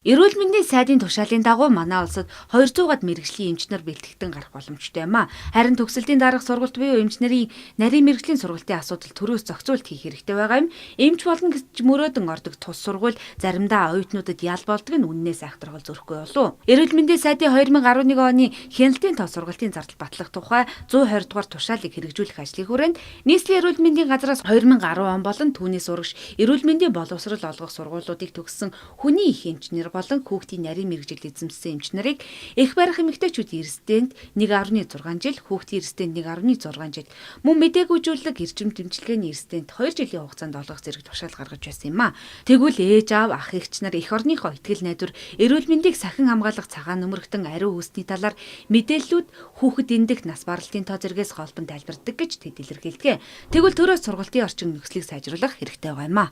Эрүүл мэндийн сайдын тушаалын дагуу манай улсад 200-аад мэрэгжлийн эмчнэр бэлтгэгдэн гарах боломжтой юм а. Харин төгсөлтийн дараах сургалт буюу эмчнэрийн нарийн мэрэгжлийн сургалтын асуудал төрөөс зохицуулт хийх хэрэгтэй байгаа юм. Эмч болно гэж мөрөөдөн ордог тус сургууль заримдаа оюутнуудад ял болдог нь үннээс айхтрахал зөрөхгүй болов. Эрүүл мэндийн сайдын 2011 оны хяналтын тос сургалтын зардал батлах тухай 120 дугаар тушаалыг хэрэгжүүлэх ажлын хүрээнд нийслэлийн эрүүл мэндийн газраас 2010 он болон түүнээс урагш эрүүл мэндийн боловсрол олгох сургуулиудыг төгссөн хүний их эмчнэр болон хүүхдийн нарийн мэрэгжил эзэмшсэн эмч нарыг их барих эмэгтэйчүүдийн эрсдэнд 1.6 жил, хүүхдийн эрсдэнд 1.6 жил, мөн мэдээгүйжүүлэг эрчим дэмжлэгээний эрсдэнд 2 жилийн хугацаанд олгох зэрэг тушаал гаргаж байсан юм а. Тэгвэл ээж аав, ах эгч нар эх орныхоо итгэл найдвар эрүүл мэндийг сахин хамгаалах цагаан нөмрөгтөн ариу үүсний талаар мэдээллүүд хүүхэд эндэх нас баралтын тоо зэрэгээс холбон тайлбардаг гэж тэд илэрхийлдэг. Тэгвэл төрөөс сургалтын орчин нөхцөлийг сайжруулах хэрэгтэй байгаа юм а.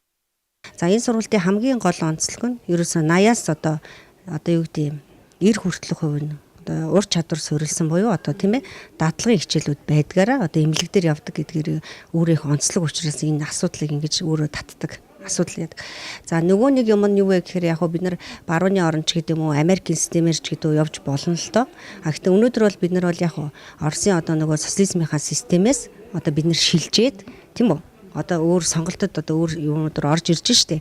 За энэ сургалтын хамгийн гол онцлог нь ерөөсөө 80-аас одоо юу гэдэг юм эр хүртэлх хувь нь одоо ур чадвар суурилсан буюу одоо тийм ээ даатлагын хичээлүүд байдгаараа одоо эмнэлэг дээр явдаг гэдгээр өөрийнх онцлог учраас энэ асуудлыг ингэж өөрөө татдаг асуудал яадаг. За нөгөө нэг юм нь юу вэ гэхээр яг бид нар барууны орнч гэдэг юм уу Америкийн системээр ч гэдэг явж болно л доо. Гэхдээ өнөөдөр бол бид нар бол яг Оросын одоо нөгөө социализмынхаа системээс одоо бид нар шилжээд тийм үү одоо өөр сонголтод одоо өөр юмудаар орж ирж штэ.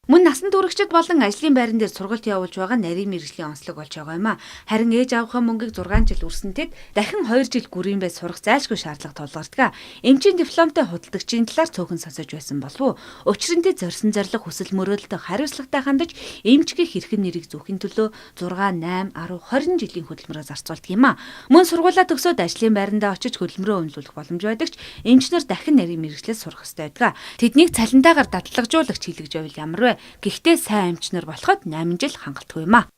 Мөн насан туршид болон ажлын байран дээр сургалт явуулж байгаа нарийн мэрэгжлийн онцлог болж байгаа юм а. Харин ээж аавынхаа мөнгийг 6 жил үрсэнтэд дахин 2 жил гүрийн бай сурах зайлшгүй шаардлага тулгардаг. Эмчийн дипломтой худалдагчийн талаар цөөхөн сонсож байсан болов уу? Учир нь тэд зорьсон зорилго хүсэл мөрөөдөлтөд хариуцлагатай хандаж эмчгийн хэрхэн нэрийг зүүхийн төлөө 6, 8, 10, 20 жилийн хөдөлмөрөөр зарцуулдаг юм а. Мөн сургуулаа төгсөөд ажлын байрандаа очиж хөдөлмөрөө үнэлүүлэх боломж байдаг ч эмчнэр дахин нарийн мэрэгчлээс сурах ёстой байдаг. Тэднийг цалинтаагаар дадлагжуулагч хийлгэж байвал ямар вэ? Гэхдээ сайн эмчнэр болоход 8 жил хангалтгүй юм а.